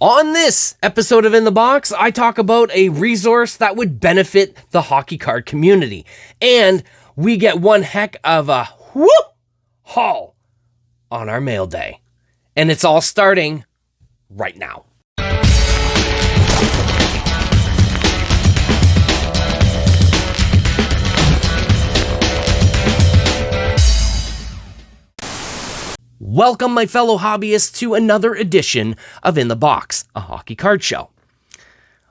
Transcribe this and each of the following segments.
On this episode of In the Box, I talk about a resource that would benefit the hockey card community. And we get one heck of a haul on our mail day. And it's all starting right now. Welcome, my fellow hobbyists, to another edition of In the Box, a hockey card show.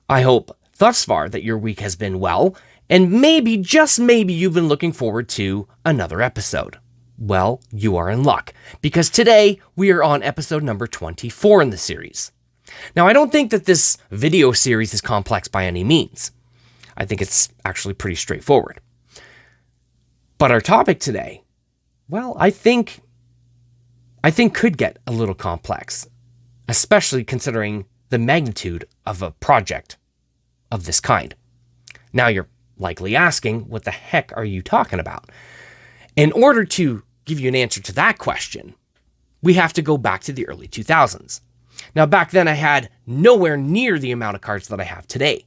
I hope thus far that your week has been well, and maybe, just maybe, you've been looking forward to another episode. Well, you are in luck, because today we are on episode number 24 in the series. Now, I don't think that this video series is complex by any means. I think it's actually pretty straightforward. But our topic today, well, I think could get a little complex, especially considering the magnitude of a project of this kind. Now you're likely asking, what the heck are you talking about? In order to give you an answer to that question, we have to go back to the early 2000s. Now back then I had nowhere near the amount of cards that I have today.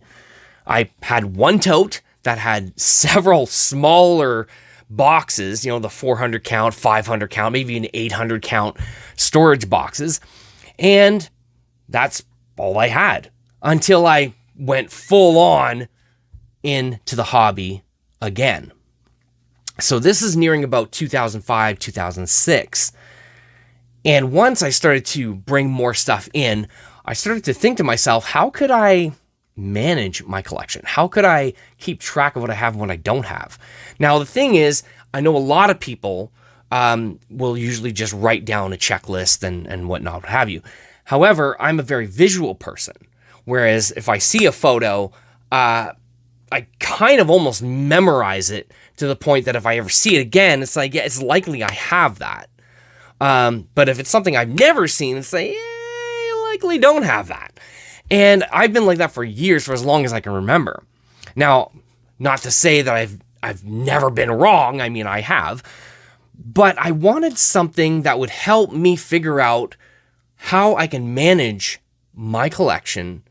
I had one tote that had several smaller boxes, the 400 count, 500 count, maybe even 800 count storage boxes. And that's all I had until I went full on into the hobby again. So this is nearing about 2005, 2006. And once I started to bring more stuff in, I started to think to myself, how could I manage my collection? How could I keep track of what I have and what I don't have? Now, the thing is, I know a lot of people will usually just write down a checklist and whatnot, what have you. However, I'm a very visual person, whereas if I see a photo, I kind of almost memorize it to the point that if I ever see it again, it's like, yeah, it's likely I have that. But if it's something I've never seen, it's like, I likely don't have that. And I've been like that for years, for as long as I can remember. Now, not to say that I've never been wrong. I mean, I have. But I wanted something that would help me figure out how I can manage my collection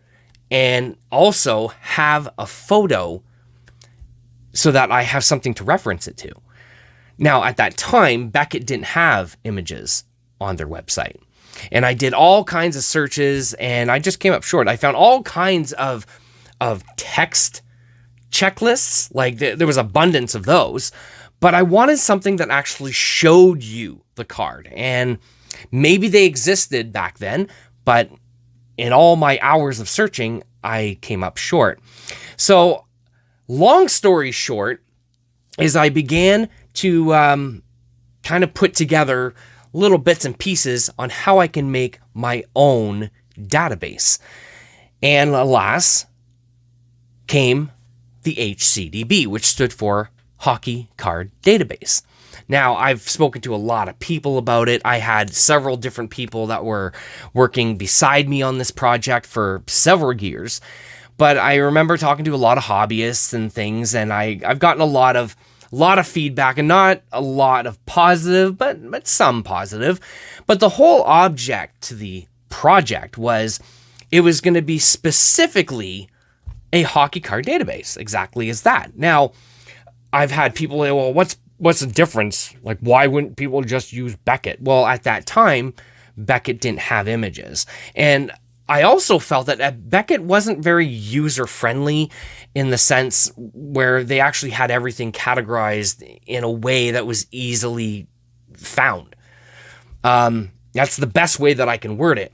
and also have a photo so that I have something to reference it to. Now, at that time, Beckett didn't have images on their website. And I did all kinds of searches, and I just came up short. I found all kinds of text checklists. Like, there was abundance of those. But I wanted something that actually showed you the card. And maybe they existed back then, but in all my hours of searching, I came up short. So, long story short, is I began to kind of put together little bits and pieces on how I can make my own database. And alas, came the HCDB, which stood for Hockey Card Database. Now, I've spoken to a lot of people about it. I had several different people that were working beside me on this project for several years. But I remember talking to a lot of hobbyists and things, and I've gotten a lot of feedback, and not a lot of positive, but some positive. But the whole object to the project was it was going to be specifically a hockey card database, exactly as that. Now, I've had people say, well, what's the difference? Like, why wouldn't people just use Beckett? Well, at that time, Beckett didn't have images. And I also felt that Beckett wasn't very user-friendly in the sense where they actually had everything categorized in a way that was easily found. That's the best way that I can word it.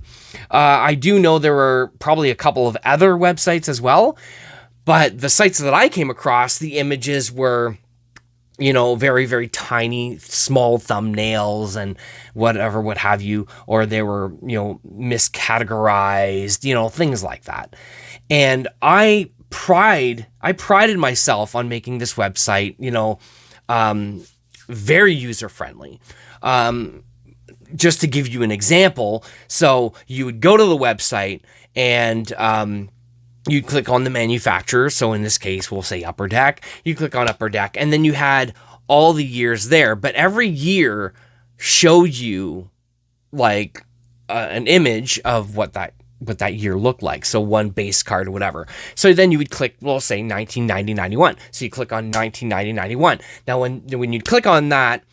I do know there were probably a couple of other websites as well, but the sites that I came across, the images were, very, very tiny, small thumbnails and whatever, what have you, or they were, miscategorized, things like that. And I prided myself on making this website, very user-friendly. Just to give you an example, so you would go to the website and you click on the manufacturer. So in this case, we'll say Upper Deck. You click on Upper Deck, and then you had all the years there. But every year showed you like an image of what that year looked like. So one base card or whatever. So then you would click, well, say 1990-91. So you click on 1990-91. Now when you click on that,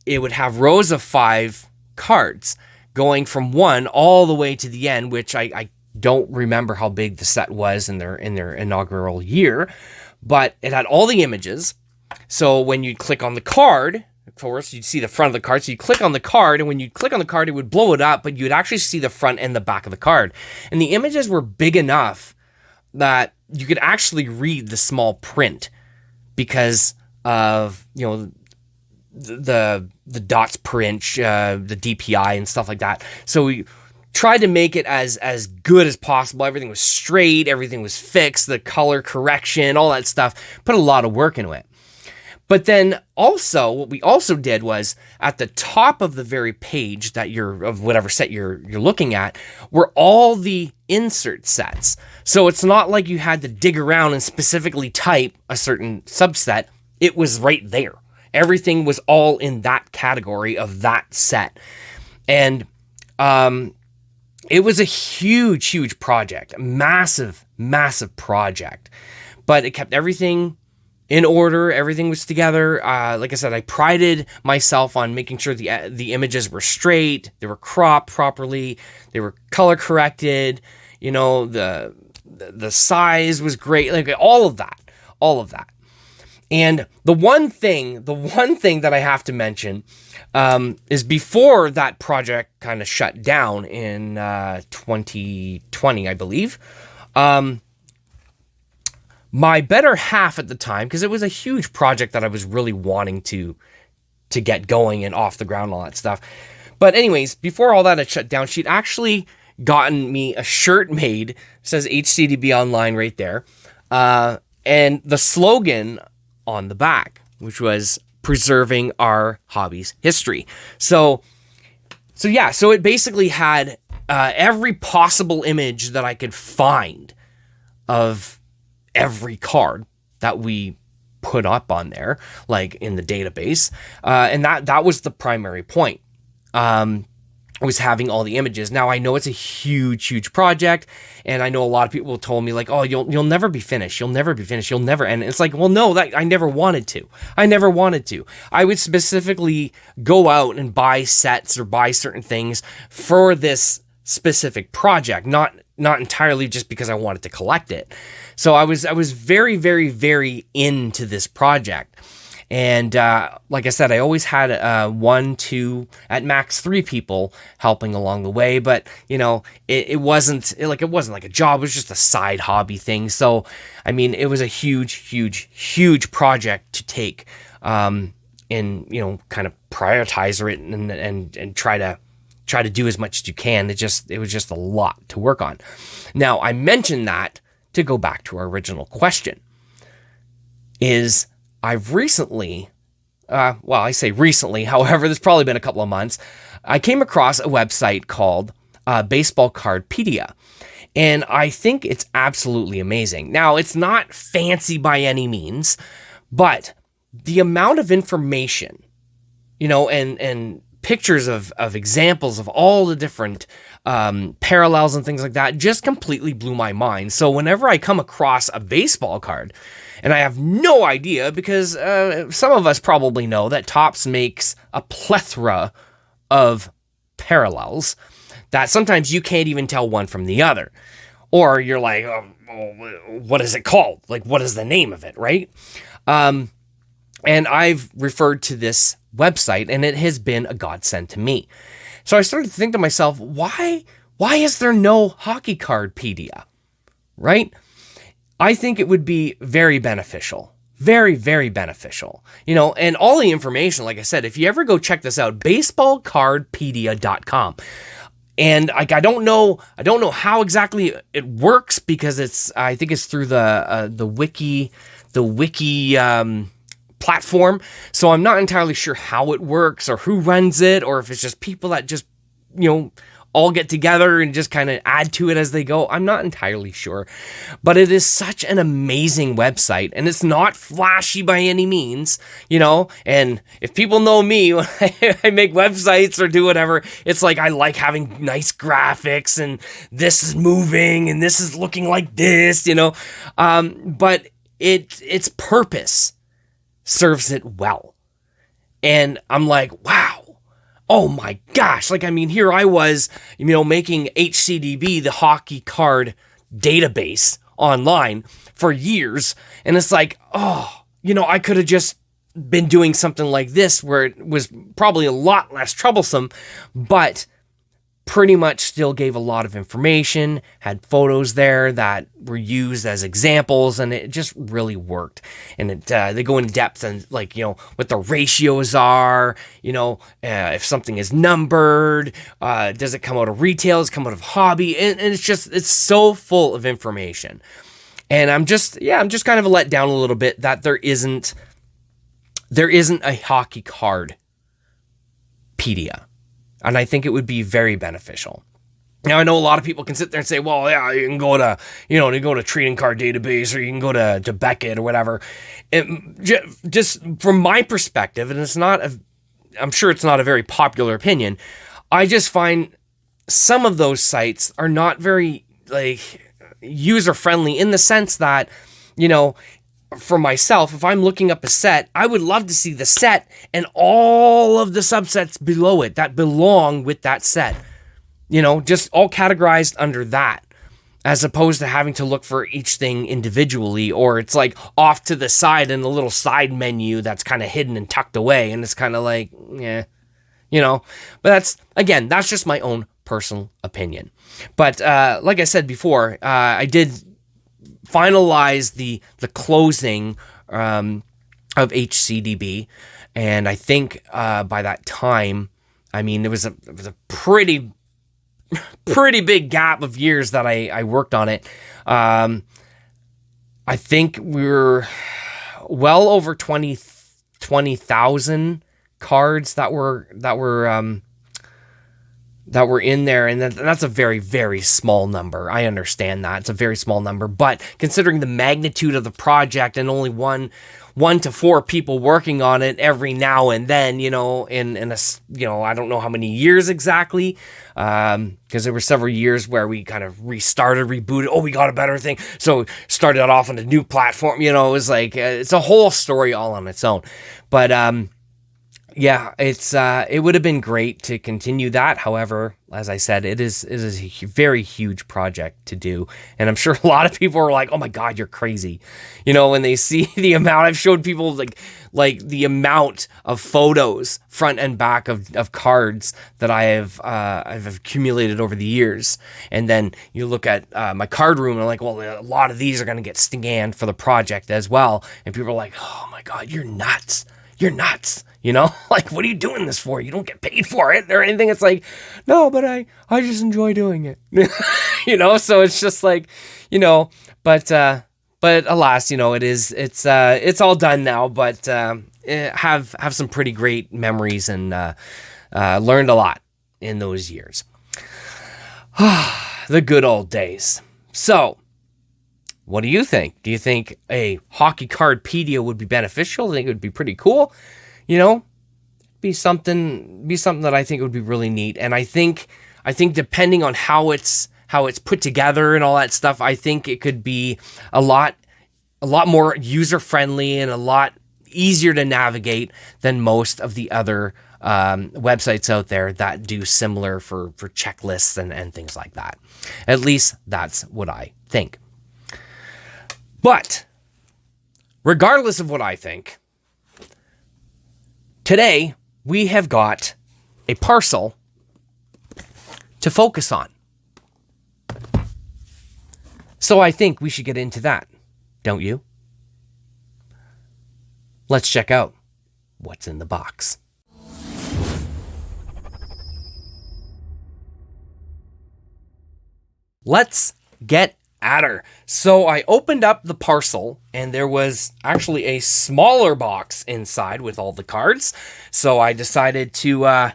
it would have rows of 5 cards going from 1 all the way to the end, which I don't remember how big the set was in their inaugural year, but it had all the images. So when you click on the card, of course, you'd see the front of the card. So you click on the card, and when you click on the card, it would blow it up, but you'd actually see the front and the back of the card. And the images were big enough that you could actually read the small print because of, the dots per inch, the DPI and stuff like that. So we tried to make it as good as possible. Everything was straight, everything was fixed, the color correction, all that stuff. Put a lot of work into it. But then also, what we also did was at the top of the very page that of whatever set you're looking at were all the insert sets. So it's not like you had to dig around and specifically type a certain subset. It was right there. Everything was all in that category of that set. And it was a huge, huge project, a massive, massive project. But it kept everything in order. Everything was together. Like I said, I prided myself on making sure the images were straight, they were cropped properly, they were color corrected. The size was great, like all of that. And the one thing that I have to mention is before that project kind of shut down in 2020, I believe. My better half at the time, because it was a huge project that I was really wanting to get going and off the ground and all that stuff. But anyways, before all that had shut down, she'd actually gotten me a shirt made. It says HCDB Online right there. And the slogan on the back, which was preserving our hobby's history. So it basically had every possible image that I could find of every card that we put up on there, like in the database. And that was the primary point. Was having all the images. Now I know it's a huge, huge project, and I know a lot of people told me like, "Oh, you'll never be finished. You'll never be finished. You'll never." And it's like, well, no, that I never wanted to. I would specifically go out and buy sets or buy certain things for this specific project, not entirely just because I wanted to collect it. So I was very, very, very into this project. And like I said, I always had 1, 2, at max 3 people helping along the way. But it wasn't like a job. It was just a side hobby thing. So I mean, it was a huge, huge, huge project to take, and kind of prioritize it and try to do as much as you can. It was just a lot to work on. Now I mentioned that to go back to our original question. I've recently, I say recently, however, there's probably been a couple of months, I came across a website called Baseball Cardpedia, and I think it's absolutely amazing. Now, it's not fancy by any means, but the amount of information, and pictures of examples of all the different parallels and things like that just completely blew my mind. So whenever I come across a baseball card, and I have no idea, because some of us probably know that Topps makes a plethora of parallels that sometimes you can't even tell one from the other. Or you're like, what is it called? Like, what is the name of it, right? And I've referred to this website, and it has been a godsend to me. So I started to think to myself, why is there no Hockeycardpedia, right? I think it would be very beneficial. Very, very beneficial. And all the information, like I said, if you ever go check this out, baseballcardpedia.com. And I don't know how exactly it works, because I think it's through the wiki platform. So I'm not entirely sure how it works or who runs it, or if it's just people that just, all get together and just kind of add to it as they go? I'm not entirely sure. But it is such an amazing website, and it's not flashy by any means, and if people know me, when I make websites or do whatever, it's like I like having nice graphics, and this is moving, and this is looking like this, but its purpose serves it well. And I'm like, wow. Oh my gosh. Here I was, making HCDB, the hockey card database online for years. And it's like, I could have just been doing something like this where it was probably a lot less troublesome, but pretty much still gave a lot of information, had photos there that were used as examples, and it just really worked. And they go in depth and what the ratios are, if something is numbered, does it come out of retail, does it come out of hobby, and it's so full of information. And I'm just kind of let down a little bit that there isn't a hockey card pedia. And I think it would be very beneficial. Now, I know a lot of people can sit there and say, well, yeah, you can go to Trading Card Database, or you can go to Beckett or whatever. Just from my perspective, and I'm sure it's not a very popular opinion, I just find some of those sites are not very user-friendly, in the sense that, for myself, if I'm looking up a set, I would love to see the set and all of the subsets below it that belong with that set. Just all categorized under that, as opposed to having to look for each thing individually, or it's like off to the side in a little side menu that's kind of hidden and tucked away, and it's kind of like, but that's just my own personal opinion. But like I said before, I did finalize the closing of HCDB, and I think by that time, there was a pretty big gap of years that I worked on it. I think we were well over 20,000 cards that were in there, and that's a very, very small number. I understand that. It's a very small number, but considering the magnitude of the project and only one to four people working on it every now and then, in a, I don't know how many years exactly, because there were several years where we kind of restarted, rebooted. Oh, we got a better thing. So started off on a new platform, it was like, it's a whole story all on its own. But, yeah, it would have been great to continue that. However, as I said, it is a very huge project to do. And I'm sure a lot of people are like, oh my God, you're crazy. When they see the amount, I've showed people like the amount of photos front and back of cards that I've accumulated over the years. And then you look at my card room and I'm like, well, a lot of these are going to get scanned for the project as well. And people are like, oh my God, you're nuts. You're nuts. What are you doing this for? You don't get paid for it or anything. It's like, no, but I just enjoy doing it. So it's just like, but alas, it's all done now, but have some pretty great memories, and learned a lot in those years. The good old days. So, what do you think? Do you think a hockey cardpedia would be beneficial? I think it would be pretty cool. Be something that I think would be really neat. And I think depending on how it's put together and all that stuff, I think it could be a lot more user friendly and a lot easier to navigate than most of the other websites out there that do similar for checklists and things like that. At least that's what I think. But regardless of what I think, today we have got a parcel to focus on. So I think we should get into that, don't you? Let's check out what's in the box. Let's get at her. So I opened up the parcel, and there was actually a smaller box inside with all the cards. So I decided to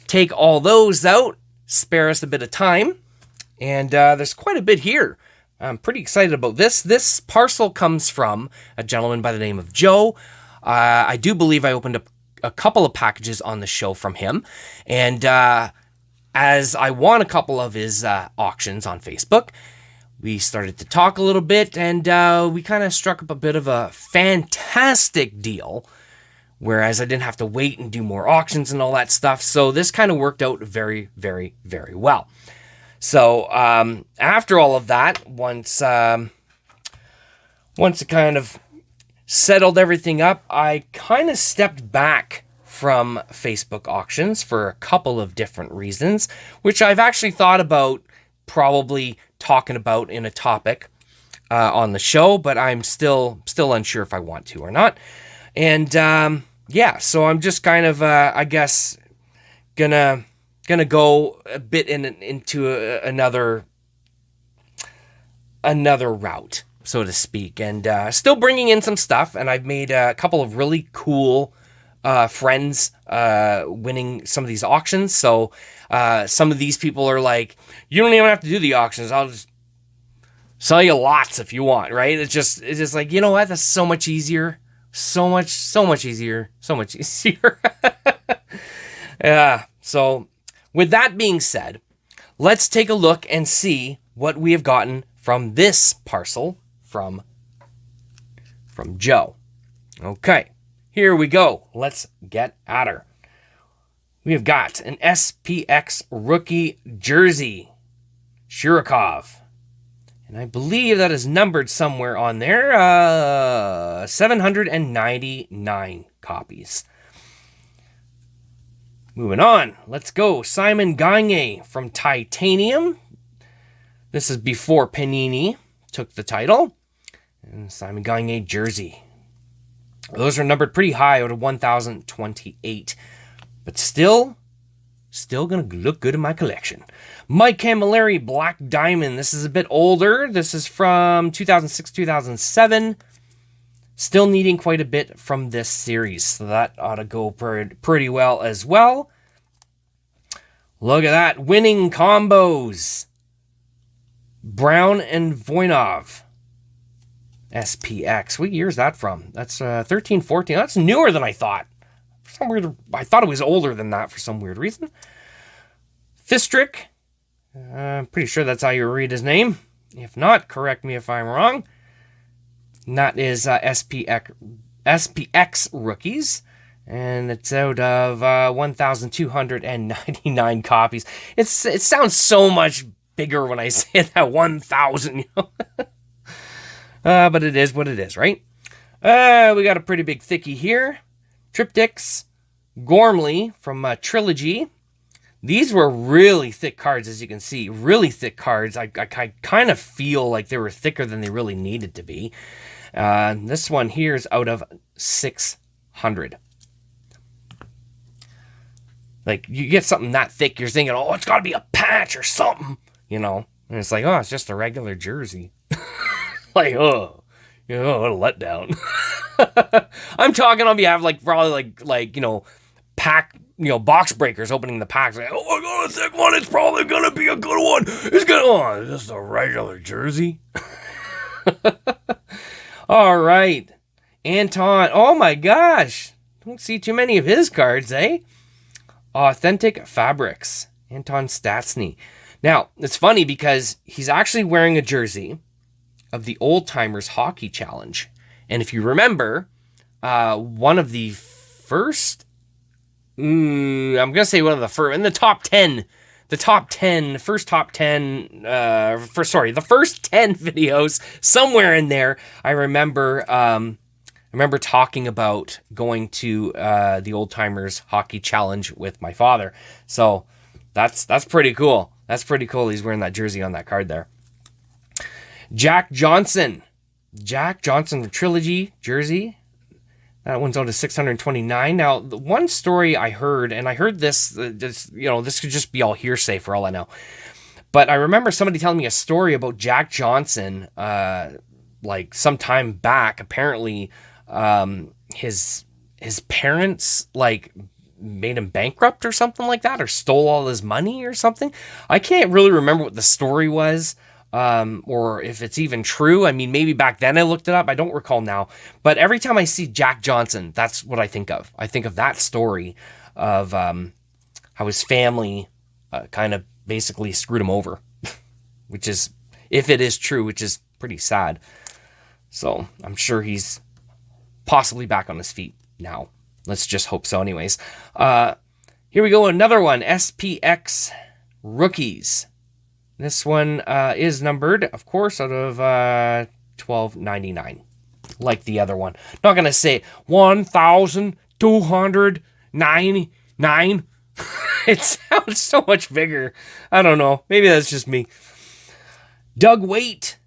take all those out spare us a bit of time. And there's quite a bit here. I'm pretty excited about this. This parcel comes from a gentleman by the name of Joe. I do believe I opened up a couple of packages on the show from him. And as I won a couple of his auctions on Facebook, we started to talk a little bit, and we kind of struck up a bit of a fantastic deal, whereas I didn't have to wait and do more auctions and all that stuff. So this kind of worked out very, very, very well. So after all of that, once it kind of settled everything up, I kind of stepped back from Facebook auctions for a couple of different reasons, which I've actually thought about probably talking about in a topic on the show, but I'm still unsure if I want to or not. And so I'm just kind of I guess gonna go a bit into another route, so to speak, and still bringing in some stuff. And I've made a couple of really cool friends winning some of these auctions. So some of these people are like, you don't even have to do the auctions. I'll just sell you lots if you want, right? It's just like, you know what? That's so much easier. So much easier. Yeah. So with that being said, let's take a look and see what we have gotten from this parcel from Joe. Okay, here we go. Let's get at her. We have got an SPX rookie jersey, Shirokov. And I believe that is numbered somewhere on there. 799 copies. Moving on, let's go. Simon Gagne from Titanium. This is before Panini took the title. And Simon Gagne jersey. Those are numbered pretty high out of 1,028. But still going to look good in my collection. Mike Camilleri Black Diamond. This is a bit older. This is from 2006, 2007. Still needing quite a bit from this series, so that ought to go pretty well as well. Look at that. Winning combos. Brown and Voinov. SPX. What year is that from? That's 13, 14. That's newer than I thought. I thought it was older than that for some weird reason. Fistrick. I'm pretty sure that's how you read his name. If not, correct me if I'm wrong. And that is SPX rookies. And it's out of 1,299 copies. It sounds so much bigger when I say that 1,000. But it is what it is, right? We got a pretty big thickie here. Triptychs. Gormley from Trilogy. These were really thick cards, as you can see. Really thick cards. I kind of feel like they were thicker than they really needed to be. This one here is out of 600. Like, you get something that thick, you're thinking, oh, it's got to be a patch or something, And it's like, oh, it's just a regular jersey. Like, oh, what a letdown. I'm talking on behalf of, probably, pack, box breakers opening the packs. Like, oh, I got a thick one. It's probably going to be a good one. It's just a regular jersey. All right. Anton. Oh, my gosh. Don't see too many of his cards, eh? Authentic Fabrics. Anton Stastny. Now, it's funny because he's actually wearing a jersey of the Old Timers Hockey Challenge. And if you remember, one of the first, I'm going to say one of the first, in the top 10, the first 10 videos, somewhere in there, I remember talking about going to the Old Timers Hockey Challenge with my father. So that's pretty cool. That's pretty cool. He's wearing that jersey on that card there. Jack Johnson. Jack Johnson, the Trilogy jersey. That one's out of 629. Now, the one story I heard, and I heard this, this could just be all hearsay for all I know. But I remember somebody telling me a story about Jack Johnson, some time back. Apparently, his parents, made him bankrupt or something like that, or stole all his money or something. I can't really remember what the story was, or if it's even true. I mean, maybe back then I looked it up. I don't recall now. But every time I see Jack Johnson, that's what I think of. I think of that story of how his family kind of basically screwed him over, which is, if it is true, which is pretty sad. So I'm sure he's possibly back on his feet now. Let's just hope so anyways. Here we go, another one. SPX Rookies. This one is numbered, of course, out of $12.99. Like the other one. Not going to say 1,299. It sounds so much bigger. I don't know. Maybe that's just me. Doug Waite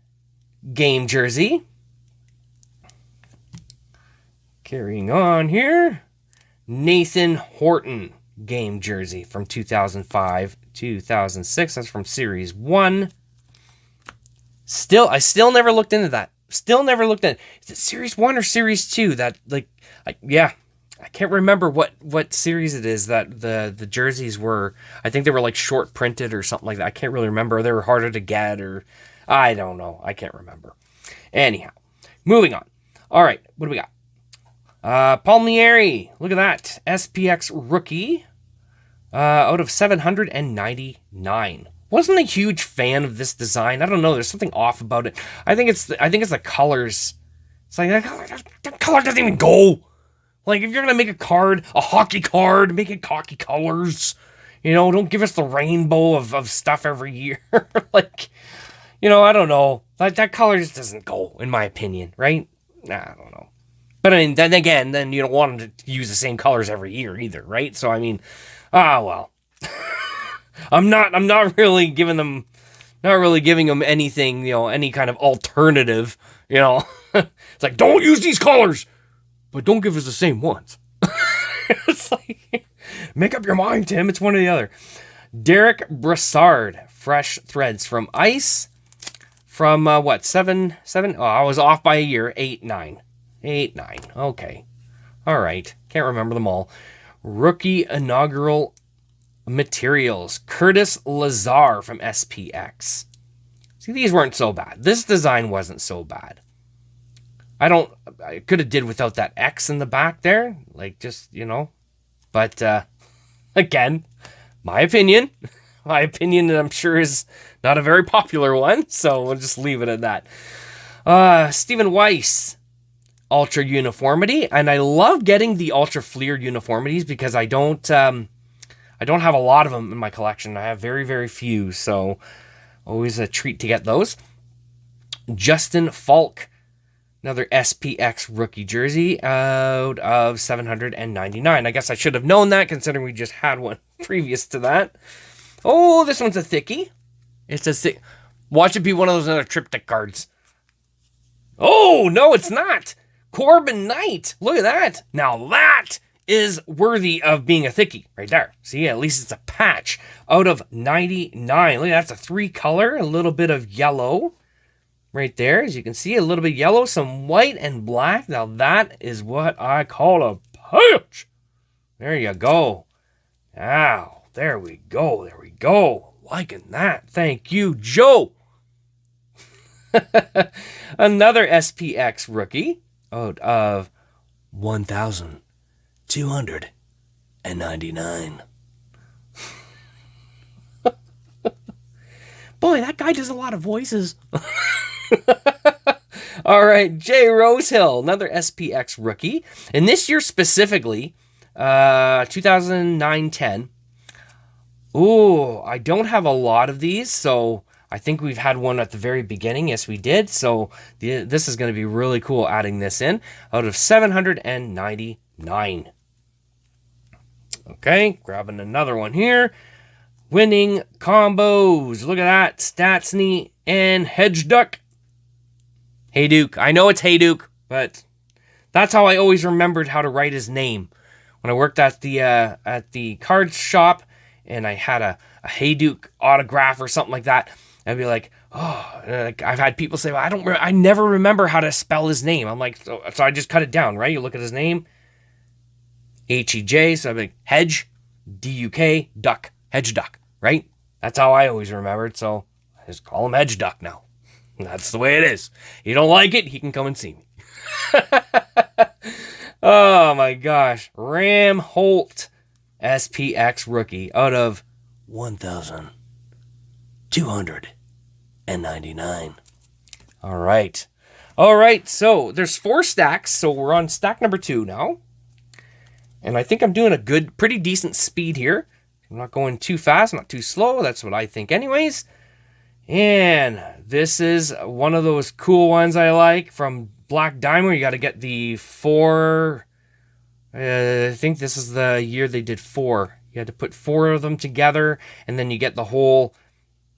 game jersey. Carrying on here. Nathan Horton game jersey from 2005, 2006. That's from Series 1. I still never looked into that. Still never looked at it. Is it Series 1 or Series 2? I can't remember what series it is that the jerseys were. I think they were like short printed or something like that. I can't really remember. They were harder to get, or I don't know. I can't remember. Anyhow, moving on. All right, what do we got? Palmieri. Look at that. SPX rookie out of 799. Wasn't a huge fan of this design. I don't know. There's something off about it. I think it's the colors. It's like that color doesn't even go. Like, if you're going to make a card, a hockey card, make it hockey colors. You know, don't give us the rainbow of stuff every year. Like, you know, I don't know. That color just doesn't go, in my opinion, right? Nah, I don't know. But I mean, then again, you don't want them to use the same colors every year either, right? So, I mean, well. I'm not really giving them anything, you know, any kind of alternative, you know. It's like, don't use these colors, but don't give us the same ones. It's like, make up your mind, Tim. It's one or the other. Derek Brassard, fresh threads from Ice. From, 7? Oh, I was off by a year. 8-9. 8-9. Okay. All right. Can't remember them all. Rookie inaugural materials. Curtis Lazar from SPX. See, these weren't so bad. This design wasn't so bad. I could have did without that X in the back there. Like, just, you know. But, again, my opinion. My opinion, I'm sure, is not a very popular one. So we'll just leave it at that. Stephen Weiss. Ultra uniformity. And I love getting the Ultra Fleer uniformities because I don't have a lot of them in my collection. I have very, very few. So always a treat to get those. Justin Falk. Another SPX rookie jersey out of 799. I guess I should have known that considering we just had one previous to that. Oh, this one's a thickie. It's a thick. Watch it be one of those other triptych cards. Oh, no, it's not. Corbin Knight. Look at that. Now that is worthy of being a thickie right there. See, at least it's a patch out of 99. Look, that's a 3-color, a little bit of yellow. Right there, as you can see, a little bit yellow, some white and black. Now that is what I call a patch. There you go. Now, there we go. There we go. Liking that. Thank you, Joe. Another SPX rookie out of 1,299. Boy, that guy does a lot of voices. All right, Jay Rosehill, another SPX rookie. And this year specifically, 2009-10. Ooh, I don't have a lot of these, so I think we've had one at the very beginning. Yes, we did. So this is going to be really cool adding this in. Out of 799. Okay, grabbing another one here. Winning combos. Look at that. Statsny and Hedgeduck. Hey Duke. I know it's Hey Duke, but that's how I always remembered how to write his name. When I worked at the card shop and I had a Hey Duke autograph or something like that, I'd be like, oh, I've had people say, well, I never remember how to spell his name. I'm like, so I just cut it down, right? You look at his name. H-E-J, so I'm like hedge, D-U-K, duck, hedge duck, right? That's how I always remembered, so I just call him Hedge Duck now. That's the way it is. You don't like it, he can come and see me. Oh my gosh. Ram Holt SPX rookie out of 1,299. All right. So there's 4 stacks. So we're on stack number 2 now. And I think I'm doing a pretty decent speed here. I'm not going too fast, not too slow. That's what I think anyways. And this is one of those cool ones I like from Black Diamond. You got to get the 4. I think this is the year they did 4. You had to put 4 of them together, and then you get the whole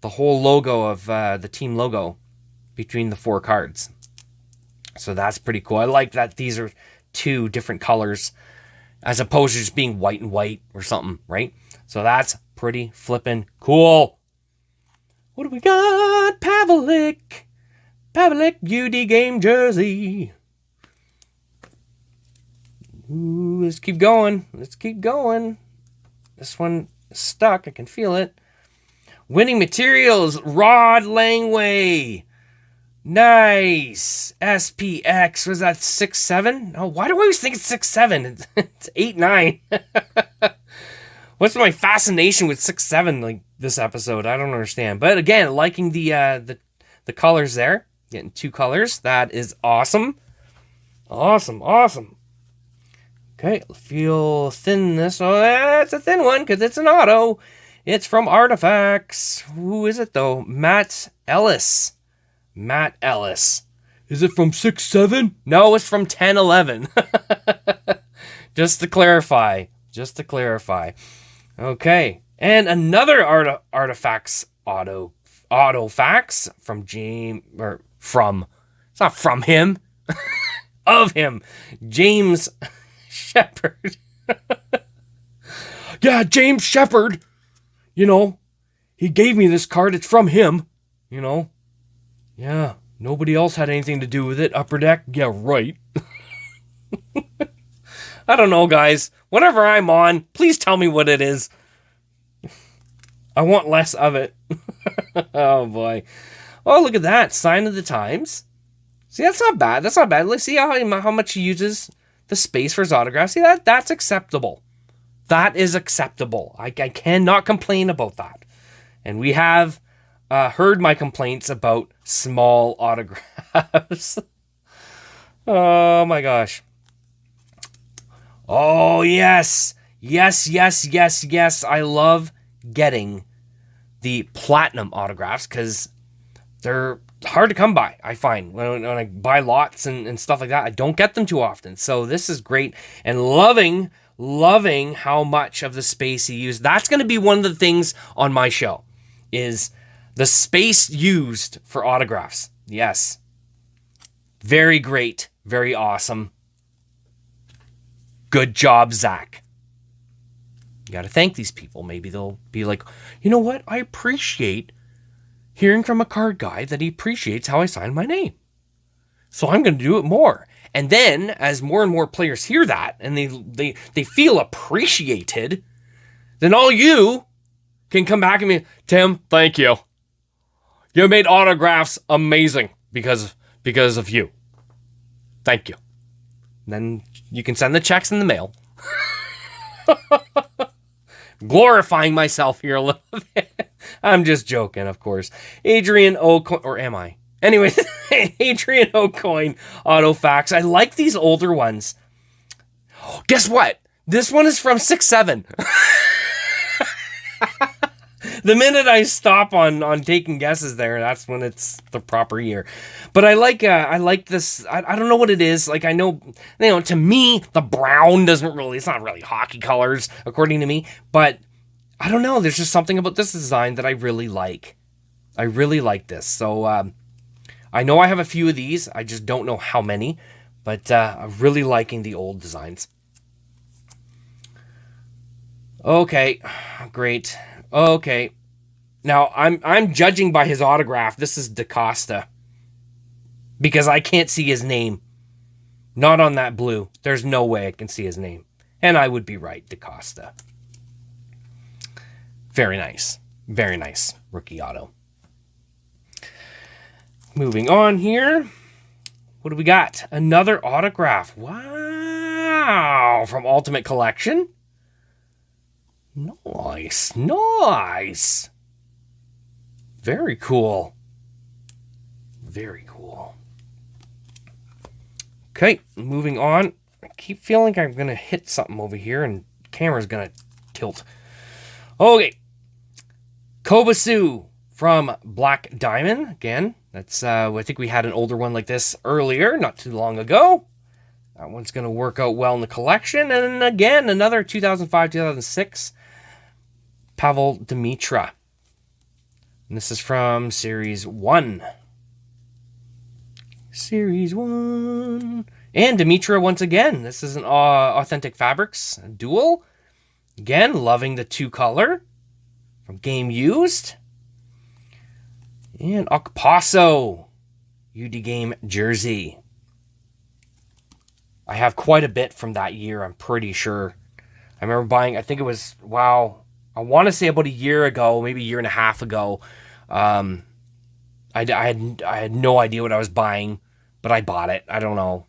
logo of the team logo between the 4 cards. So that's pretty cool. I like that these are 2 different colors as opposed to just being white and white or something, right? So that's pretty flippin' cool. What do we got? Pavlik UD game jersey. Ooh, let's keep going. This one is stuck. I can feel it. Winning materials. Rod Langway. Nice. SPX. Was that 6-7? Oh, why do I always think it's 6-7? It's 8-9. What's my fascination with 6-7 like this episode? I don't understand. But again, liking the colors there. Getting 2 colors. That is awesome. Awesome. Okay, feel thinness. Oh, that's a thin one because it's an auto. It's from Artifacts. Who is it though? Matt Ellis. Is it from 6-7? No, it's from 10-11. Just to clarify. Okay, and another Artifacts auto facts from James, or from, it's not from him, of him, James Shepard. Yeah, James Shepard. You know, he gave me this card. It's from him. You know. Yeah, nobody else had anything to do with it. Upper Deck. Yeah, right. I don't know, guys. Whenever I'm on, please tell me what it is. I want less of it. Oh, boy. Oh, look at that. Sign of the Times. See, that's not bad. Let's see how much he uses the space for his autograph. See, that's acceptable. That is acceptable. I cannot complain about that. And we have heard my complaints about small autographs. Oh, my gosh. Oh, yes. Yes. I love getting the platinum autographs because they're hard to come by, I find. When I buy lots and stuff like that, I don't get them too often. So this is great. And loving how much of the space he used. That's going to be one of the things on my show, is the space used for autographs. Yes. Very great. Very awesome. Good job, Zach. You got to thank these people. Maybe they'll be like, you know what? I appreciate hearing from a card guy that he appreciates how I sign my name. So I'm going to do it more. And then as more and more players hear that and they feel appreciated, then all you can come back and be, Tim, thank you. You made autographs amazing because of you. Thank you. And then you can send the checks in the mail. Glorifying myself here a little bit. I'm just joking, of course. Adrian O'Coin, or am I? Anyway, Adrian O'Coin auto facts. I like these older ones. Guess what? This one is from 6-7. The minute I stop on taking guesses there, that's when it's the proper year. But I like this. I don't know what it is. Like, I know, to me, the brown it's not really hockey colors, according to me. But I don't know. There's just something about this design that I really like. I really like this. So I know I have a few of these. I just don't know how many. But I'm really liking the old designs. Okay, great. Okay, now I'm judging by his autograph. This is DaCosta because I can't see his name. Not on that blue. There's no way I can see his name. And I would be right, DaCosta. Very nice. Very nice rookie auto. Moving on here. What do we got? Another autograph. Wow. From Ultimate Collection. Nice. Nice. Very cool. Very cool. Okay, moving on. I keep feeling I'm going to hit something over here and the camera's going to tilt. Okay. Kobasu from Black Diamond. Again, that's I think we had an older one like this earlier, not too long ago. That one's going to work out well in the collection. And again, another 2005-2006 Pavel Demitra. And this is from Series 1. Series 1. And Demitra once again. This is an Authentic Fabrics dual. Again, loving the 2-color from Game Used. And Okpaso UD Game jersey. I have quite a bit from that year, I'm pretty sure. I remember buying, I think it was, wow, I want to say about a year ago, maybe a year and a half ago. I had no idea what I was buying, but I bought it. I don't know.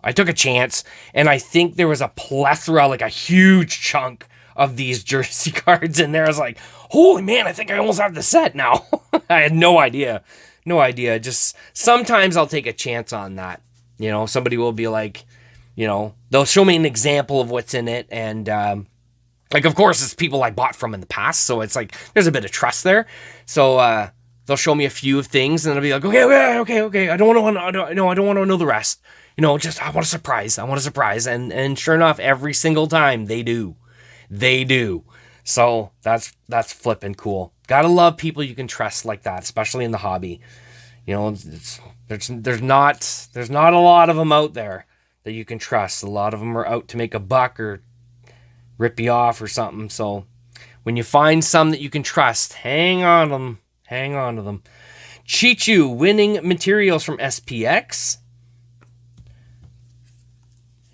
I took a chance, and I think there was a plethora, like a huge chunk of these jersey cards in there. I was like, holy man, I think I almost have the set now. I had no idea. No idea. Just sometimes I'll take a chance on that. You know, somebody will be like, you know, they'll show me an example of what's in it, and like, of course, it's people I bought from in the past, so it's like, there's a bit of trust there. So, they'll show me a few things, and I'll be like, okay. I don't want to know the rest. You know, just, I want a surprise. And sure enough, every single time they do. So that's flipping cool. Gotta love people you can trust like that, especially in the hobby. You know, there's not a lot of them out there that you can trust. A lot of them are out to make a buck or rip you off or something. So when you find some that you can trust, hang on to them. Chichu winning materials from SPX.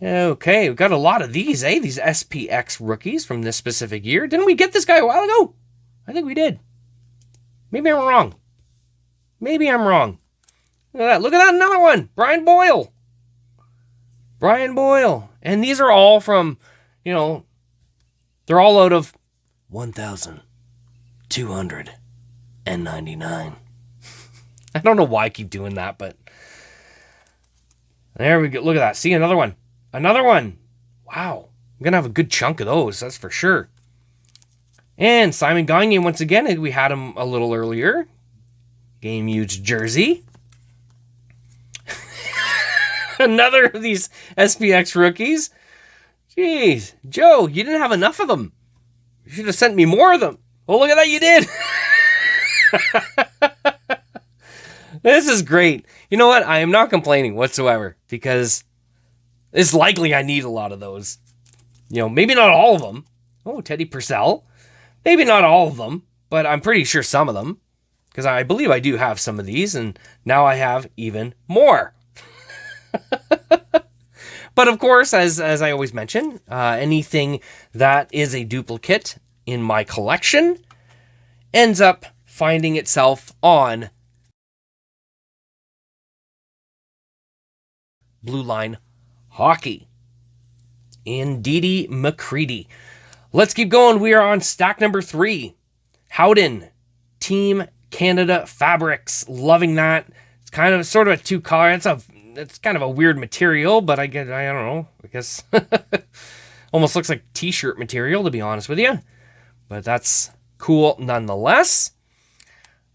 Okay, we've got a lot of these, these SPX rookies from this specific year. Didn't we get this guy a while ago? I think we did. Maybe I'm wrong. Look at that, another one. Brian Boyle. And these are all from, you know, they're all out of 1,299. I don't know why I keep doing that, but there we go. Look at that. See, another one. Wow. I'm going to have a good chunk of those, that's for sure. And Simon Gagne, once again, we had him a little earlier. Game Used jersey. Another of these SPX rookies. Jeez, Joe, you didn't have enough of them. You should have sent me more of them. Oh, look at that, you did. This is great. You know what? I am not complaining whatsoever because it's likely I need a lot of those. You know, maybe not all of them. Oh, Teddy Purcell. Maybe not all of them, but I'm pretty sure some of them because I believe I do have some of these, and now I have even more. But of course, as I always mention, anything that is a duplicate in my collection ends up finding itself on Blue Line Hockey. Indeedy McCready. Let's keep going. We are on stack number 3. Howden Team Canada Fabrics. Loving that. It's kind of sort of a 2-color. It's kind of a weird material, but I don't know. I guess almost looks like t-shirt material, to be honest with you. But that's cool nonetheless.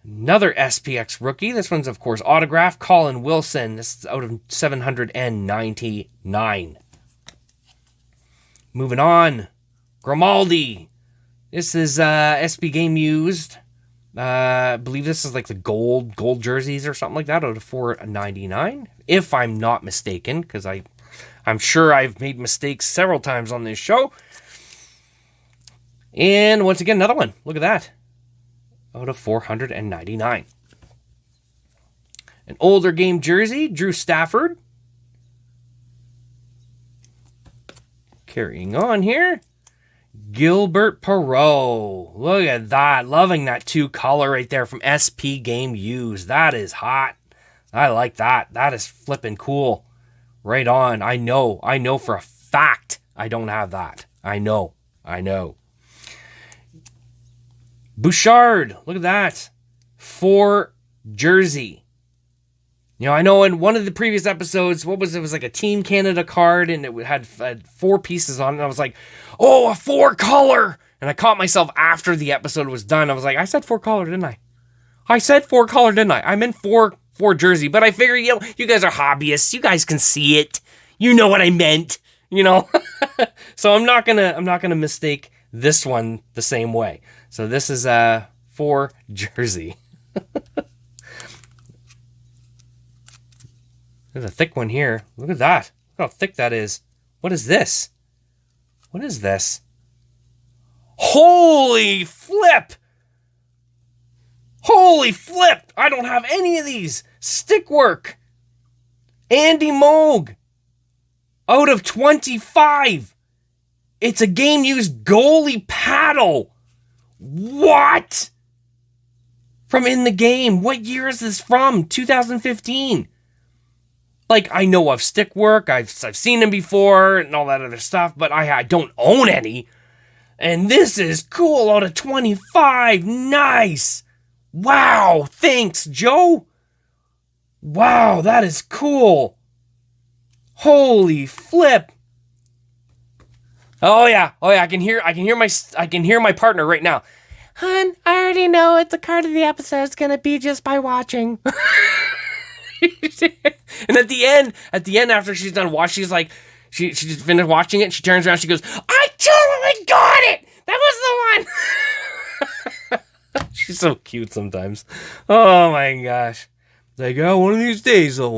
Another SPX rookie. This one's, of course, autograph. Colin Wilson. This is out of 799. Moving on. Grimaldi. This is SB Game Used. I believe this is like the gold jerseys or something like that out of 499, if I'm not mistaken, because I'm sure I've made mistakes several times on this show. And once again, another one. Look at that. Out of 499. An older game jersey, Drew Stafford. Carrying on here. Gilbert Perreault. Look at that. Loving that 2-color right there from SP Game Used. That is hot. I like that. That is flipping cool. Right on. I know for a fact I don't have that. I know. Bouchard. Look at that. 4 jersey. I know in one of the previous episodes, it was like a Team Canada card, and it had 4 pieces on it. And I was like, oh, a 4-color. And I caught myself after the episode was done. I was like, I said 4-color, didn't I? I meant 4 jersey, but I figured, you guys are hobbyists. You guys can see it. You know what I meant, So I'm not gonna mistake this one the same way. So this is 4 jersey. There's a thick one here. Look at that. Look how thick that is. What is this? Holy flip! I don't have any of these. Stickwork. Andy Moog. Out of 25. It's a Game Used goalie paddle. What? From In the Game. What year is this from? 2015. Like, I know of Stickwork, I've seen them before and all that other stuff, but I don't own any. And this is cool, out of 25. Nice. Wow, thanks, Joe. Wow, that is cool. Holy flip. Oh yeah, I can hear my partner right now. Hun, I already know what the card of the episode is going to be just by watching. And at the end, after she's done watching, she's like, she just finished watching it, and she turns around, she goes, I totally got it! That was the one! She's so cute sometimes. Oh my gosh. Like, oh, one of these days, I'm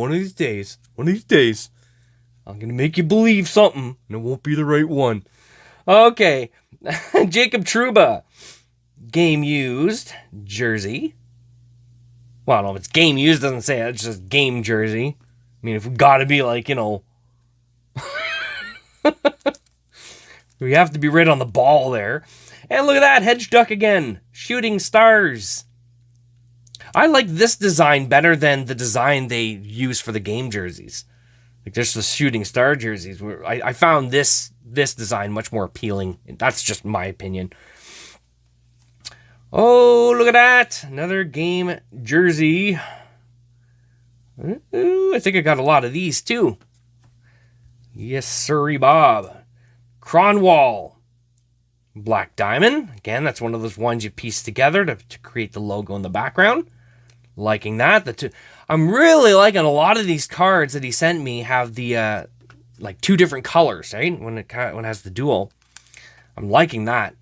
gonna make you believe something, and it won't be the right one. Okay. Jacob Trouba. Game Used jersey. Well, I don't know if it's Game Used, doesn't say it. It's just game jersey. I mean, if we gotta be like, we have to be right on the ball there. And look at that, Hedge Duck again. Shooting Stars. I like this design better than the design they use for the game jerseys. Like, there's the Shooting Star jerseys. Where I found this design much more appealing. That's just my opinion. Oh, look at that. Another game jersey. Ooh, I think I got a lot of these too. Yes, sirree, Bob. Cronwall. Black Diamond. Again, that's one of those ones you piece together to create the logo in the background. Liking that. I'm really liking a lot of these cards that he sent me have the like 2 different colors, right? When it has the dual. I'm liking that.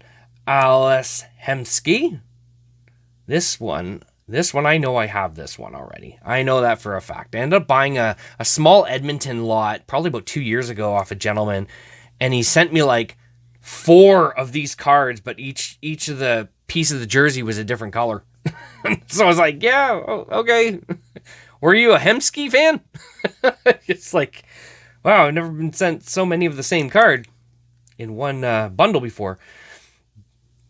Alice Hemsky. This one, I know I have this one already. I know that for a fact. I ended up buying a small Edmonton lot probably about 2 years ago off a gentleman, and he sent me like 4 of these cards, but each of the piece of the jersey was a different color. So I was like, yeah, okay. Were you a Hemsky fan? It's like, wow, I've never been sent so many of the same card in one bundle before.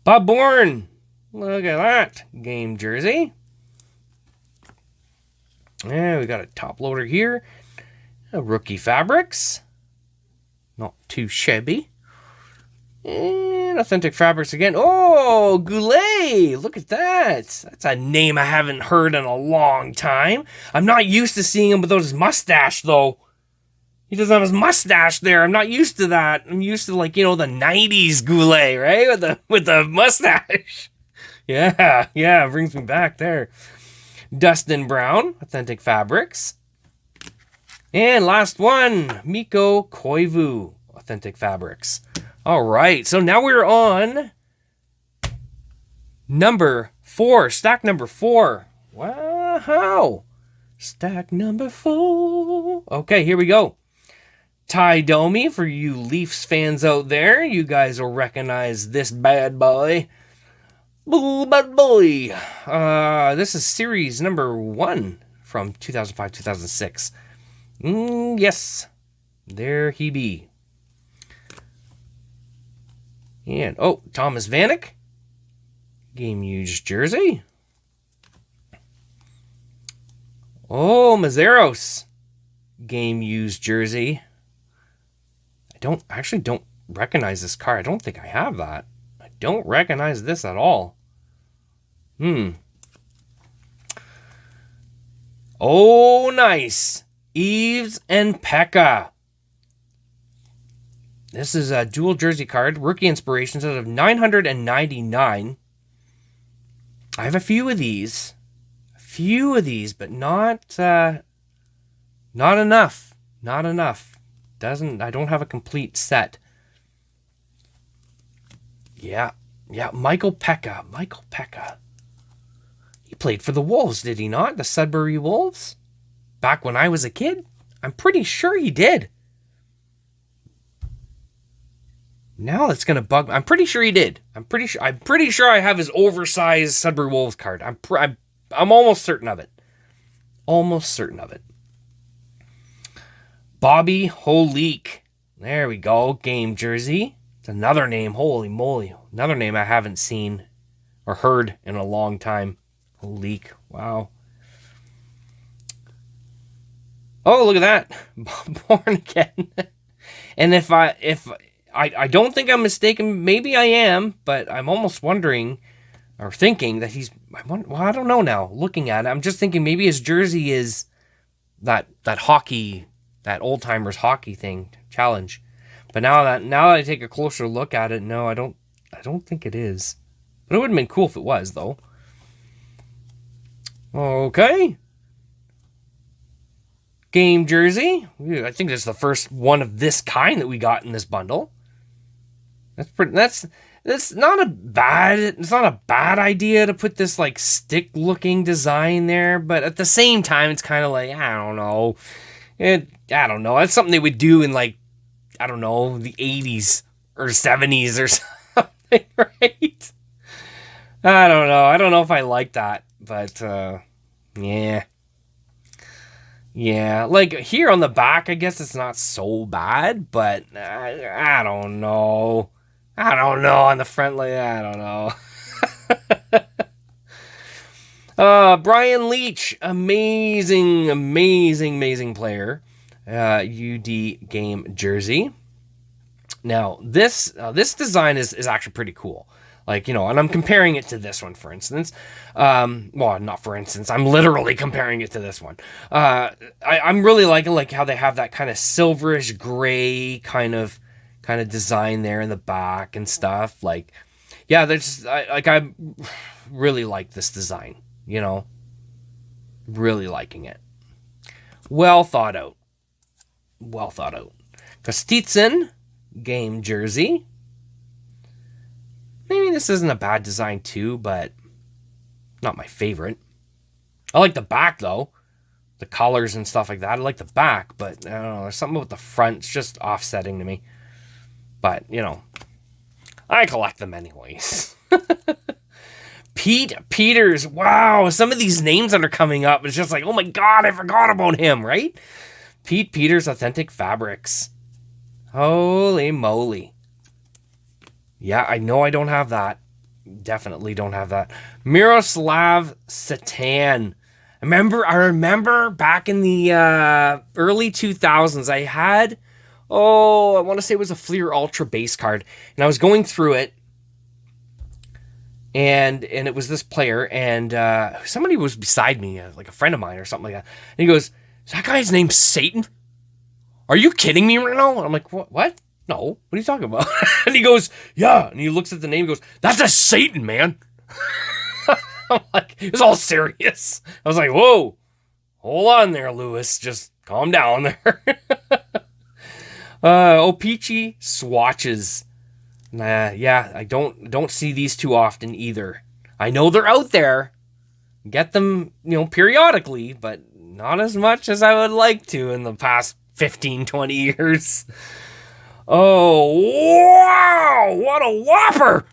Bob Bourne. Look at that. Game jersey. Yeah, we got a top loader here. Rookie Fabrics. Not too shabby. And Authentic Fabrics again. Oh, Goulet. Look at that. That's a name I haven't heard in a long time. I'm not used to seeing him with his mustache, though. He doesn't have his mustache there. I'm not used to that. I'm used to, like, the 90s Goulet, right? With the mustache. Yeah, it brings me back there. Dustin Brown, Authentic Fabrics. And last one, Mikko Koivu, Authentic Fabrics. All right, so now we're on number 4, stack number 4. Wow. Stack number 4. Okay, here we go. Ty Domi, for you Leafs fans out there, you guys will recognize this bad boy. Bad boy. This is series number 1 from 2005-2006. Yes, there he be. And, oh, Thomas Vanek. Game used jersey. Oh, Mazeros. Game used jersey. I actually don't recognize this card. I don't think I have that. I don't recognize this at all. Oh, nice. Eves and Pekka. This is a dual jersey card. Rookie inspirations out of 999. I have a few of these. But not enough. Not enough. I don't have a complete set. Yeah, Michael Pekka. He played for the Wolves, did he not? The Sudbury Wolves? Back when I was a kid? I'm pretty sure he did. Now that's gonna bug me. I'm pretty sure he did. I'm pretty sure I have his oversized Sudbury Wolves card. I'm almost certain of it. Bobby Holik. There we go. Game jersey. It's another name. Holy moly. Another name I haven't seen or heard in a long time. Holik. Wow. Oh, look at that. Born again. And if I don't think I'm mistaken, maybe I am, but I'm almost wondering or thinking that I don't know now. Looking at it, I'm just thinking maybe his jersey is that hockey, that old timers hockey thing challenge. But now that I take a closer look at it, no, I don't think it is. But it would have been cool if it was, though. Okay. Game jersey. I think that's the first one of this kind that we got in this bundle. That's not a bad idea to put this like stick looking design there, but at the same time it's kind of like, I don't know. That's something they would do in like, I don't know, the 80s or 70s or something, right? I don't know. I don't know if I like that, but yeah. Yeah, like here on the back, I guess it's not so bad, but I don't know. On the front, like, I don't know. Brian Leach, amazing player. UD game jersey. Now, this design is actually pretty cool. Like, and I'm comparing it to this one, for instance. Well, not for instance. I'm literally comparing it to this one. I'm really liking like how they have that kind of silverish gray kind of design there in the back and stuff. Like, yeah, I really like this design. Really liking it. Well thought out. Kostitsin game jersey. Maybe this isn't a bad design too, but not my favorite. I like the back though. The colors and stuff like that. I like the back, but I don't know. There's something with the front. It's just offsetting to me. But, I collect them anyways. Pete Peters. Wow. Some of these names that are coming up, it's just like, oh my God, I forgot about him, right? Pete Peters Authentic Fabrics. Holy moly. Yeah, I know I don't have that. Definitely don't have that. Miroslav Satan. I remember back in the early 2000s, I had, I want to say it was a Fleer Ultra base card. And I was going through it. And it was this player. And somebody was beside me, like a friend of mine or something like that. And he goes, is that guy's name Satan? Are you kidding me right now? And I'm like, what? No, what are you talking about? And he goes, yeah. And he looks at the name and goes, that's a Satan, man. I'm like, it's all serious. I was like, whoa, hold on there, Lewis. Just calm down there. Opeachy swatches. Yeah, I don't see these too often either. I know they're out there. Get them, periodically, but not as much as I would like to in the past 15, 20 years. Oh, wow! What a whopper!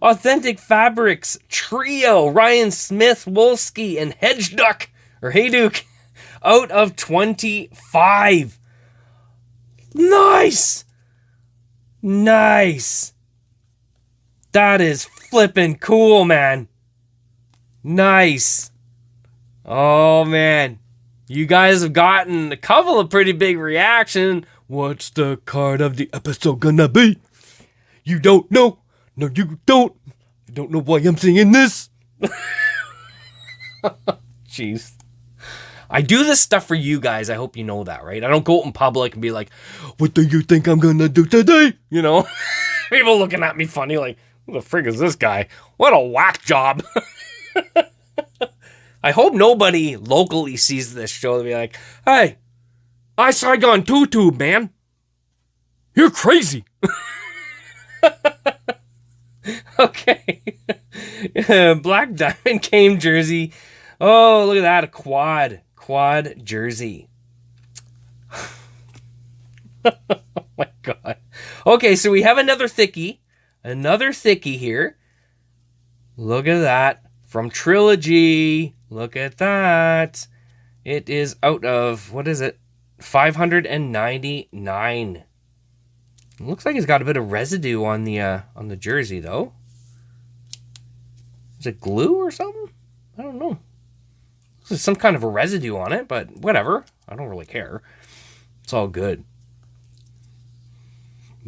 Authentic Fabrics Trio, Ryan Smith, Wolski, and Hayduke out of 25. Nice! Nice. That is flippin' cool, man. Nice. Oh, man. You guys have gotten a couple of pretty big reaction. What's the card of the episode gonna be? You don't know. No, you don't. I don't know why I'm saying this. Jeez. I do this stuff for you guys. I hope you know that, right? I don't go out in public and be like, what do you think I'm gonna do today? You know? People looking at me funny like, who the frig is this guy? What a whack job. I hope nobody locally sees this show and be like, hey, I Saigon Tutu, man. You're crazy. Okay. Black Diamond Game jersey. Oh, look at that. A quad jersey. Oh my God. Okay, so we have another thickie. Another thickie here. Look at that. From Trilogy. Look at that. It is out of, what is it? 599. It looks like it's got a bit of residue on the jersey, though. Is it glue or something? I don't know. There's some kind of a residue on it, but whatever. I don't really care. It's all good.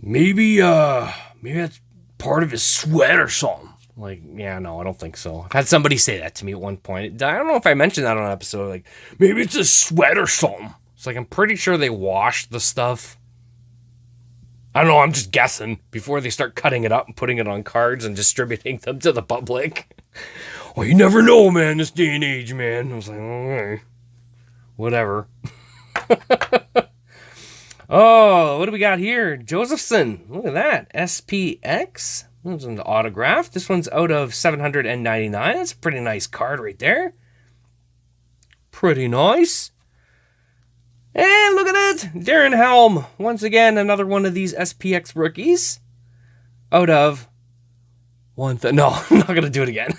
Maybe that's part of his sweat or something. Like, yeah, no, I don't think so. I've had somebody say that to me at one point. I don't know if I mentioned that on an episode. Like, maybe it's a sweat or something. It's like, I'm pretty sure they washed the stuff. I don't know, I'm just guessing before they start cutting it up and putting it on cards and distributing them to the public. Well, you never know, man, this day and age, man. I was like, okay, whatever. Oh, what do we got here? Josephson. Look at that. SPX. This one's autograph. This one's out of 799. That's a pretty nice card right there. Pretty nice. And look at it. Darren Helm. Once again, another one of these SPX rookies. Out of no, I'm not going to do it again.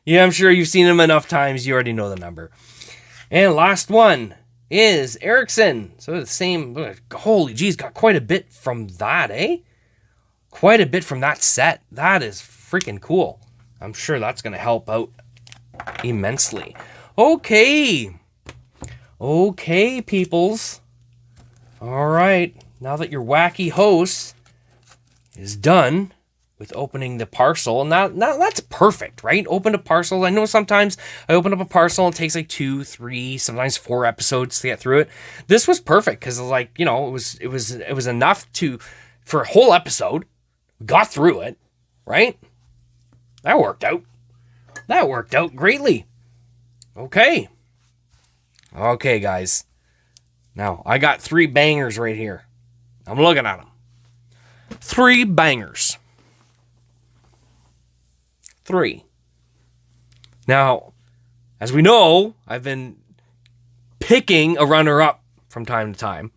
Yeah, I'm sure you've seen him enough times. You already know the number. And last one is Erickson. So the same. Holy geez, got quite a bit from that, eh? Quite a bit from that set. That is freaking cool. I'm sure that's going to help out immensely. Okay. Okay, peoples. All right. Now that your wacky host is done with opening the parcel, and now that's perfect, right? Open a parcel. I know sometimes I open up a parcel and it takes like 2, 3, sometimes 4 episodes to get through it. This was perfect because, like, you know, it was enough for a whole episode. We got through it, right? That worked out. That worked out greatly. Okay. Okay, guys. Now, I got 3 bangers right here. I'm looking at them. 3 bangers. 3. Now, as we know, I've been picking a runner-up from time to time.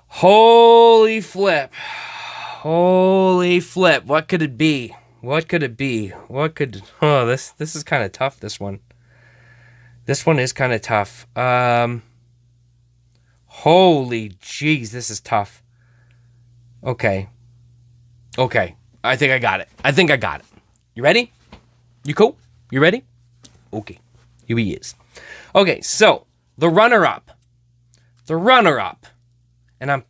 Holy flip. Holy flip. What could it be? What could it be? What could... Oh, this is kind of tough, this one. This one is kind of tough. Holy jeez, this is tough. Okay. Okay. I think I got it. You ready? You cool? You ready? Okay. Here he is. Okay, so the runner-up. And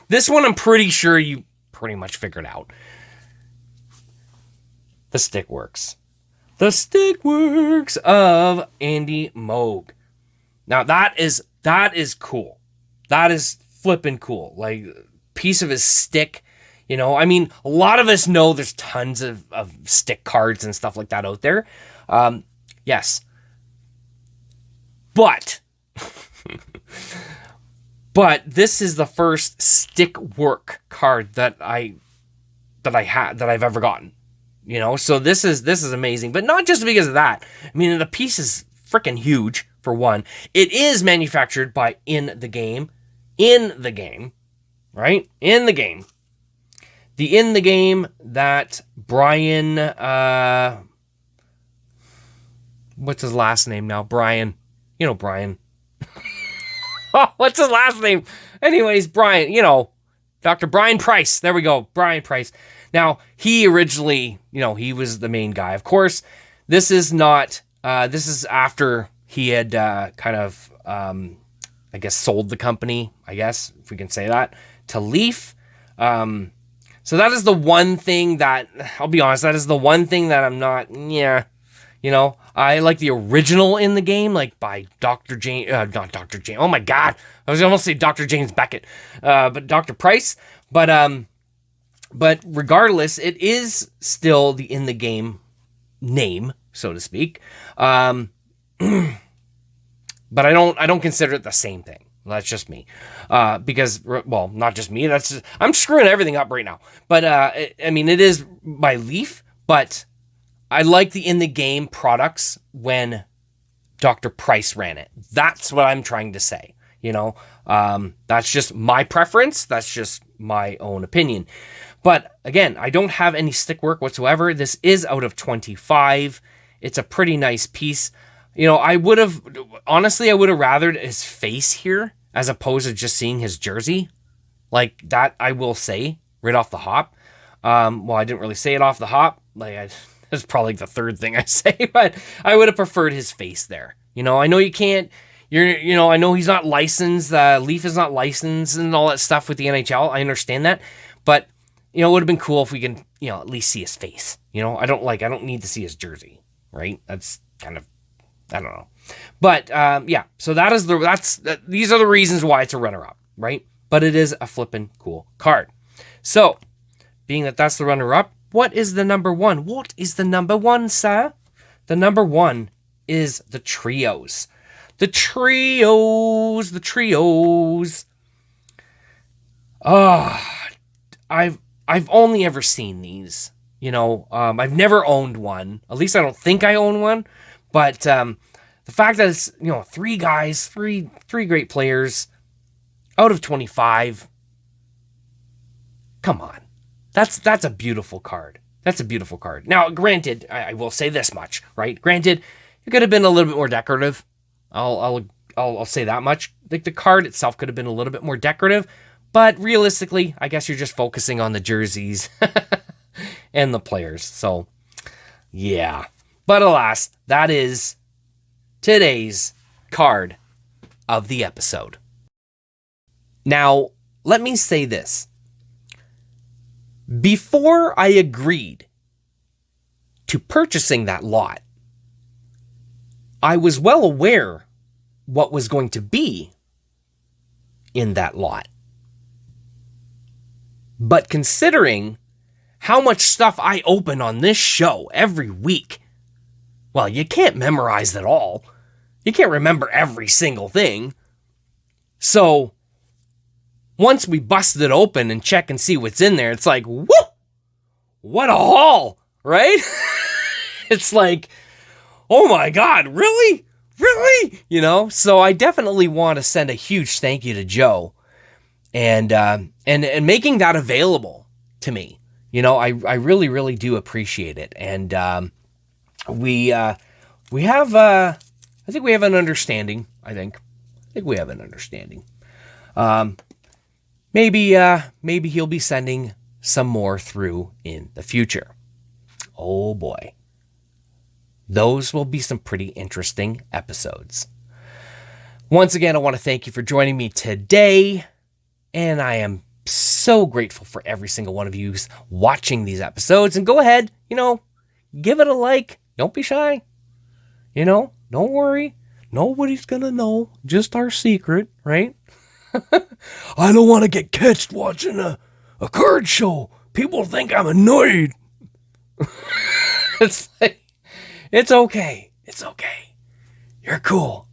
this one I'm pretty sure you pretty much figured out. The Stick Works. The Stick Works of Andy Moog. Now that is cool. That is flippin' cool. Like, piece of his stick. You know, I mean, a lot of us know there's tons of stick cards and stuff like that out there. Yes. But this is the first stick work card that I've ever gotten. You know, so this is amazing. But not just because of that. I mean, the piece is freaking huge, for one. It is manufactured by In the Game, right? In the Game. The In the Game that Brian, what's his last name now? Brian. You know Brian. Oh, what's his last name? Anyways, Brian, you know, Dr. Brian Price. There we go. Brian Price. Now, he originally, he was the main guy. Of course, this is not, this is after he had kind of, I guess, sold the company, I guess, if we can say that, to Leaf. So that is the one thing that, I'll be honest, that is the one thing that I'm not, I like the original in the game, like by Dr. James, not Dr. James, oh my God, I was almost say Dr. James Beckett, but Dr. Price, but regardless, it is still the in the game name, so to speak, but I don't consider it the same thing. That's just me, because, well, not just me, I'm screwing everything up right now, but, it is by Leaf, but I like the in-the-game products when Dr. Price ran it. That's what I'm trying to say, that's just my preference, that's just my own opinion, but again, I don't have any stick work whatsoever. This is out of 25, it's a pretty nice piece. I would have rathered his face here as opposed to just seeing his jersey. Like that, I will say right off the hop. Well, I didn't really say it off the hop. That's probably the third thing I say, but I would have preferred his face there. I know you can't, I know he's not licensed. Leaf is not licensed and all that stuff with the NHL. I understand that, but it would have been cool if we can, at least see his face. I don't need to see his jersey, right? That's kind of, I don't know. But, yeah, so these are the reasons why it's a runner-up, right? But it is a flippin' cool card. So, being that that's the runner-up, what is the number one? What is the number one, sir? The number one is the trios. The trios. I've only ever seen these, I've never owned one. At least I don't think I own one. But the fact that it's, three guys, three great players out of 25. Come on. That's a beautiful card. That's a beautiful card. Now, granted, I will say this much, right? Granted, it could have been a little bit more decorative. I'll say that much. Like the card itself could have been a little bit more decorative, but realistically, I guess you're just focusing on the jerseys and the players. So, yeah. But alas, that is today's card of the episode. Now, let me say this. Before I agreed to purchasing that lot, I was well aware what was going to be in that lot. But considering how much stuff I open on this show every week, well, you can't memorize it all. You can't remember every single thing. So, once we bust it open and check and see what's in there, it's like, whoa! What a haul, right? It's like, oh my God, really? Really? So I definitely want to send a huge thank you to Joe and making that available to me. I really, really do appreciate it. And we have, I think we have an understanding, I think we have an understanding. Maybe he'll be sending some more through in the future. Oh boy. Those will be some pretty interesting episodes. Once again, I want to thank you for joining me today. And I am so grateful for every single one of you watching these episodes. And go ahead, give it a like. Don't be shy. Don't worry. Nobody's going to know. Just our secret, right? I don't want to get catched watching a card show. People think I'm annoyed. It's like, it's okay. It's okay. You're cool.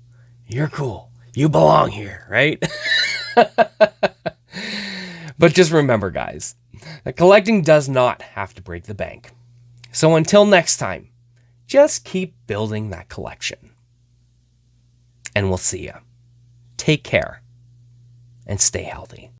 You belong here, right? But just remember, guys, that collecting does not have to break the bank. So until next time, just keep building that collection. And we'll see you. Take care and stay healthy.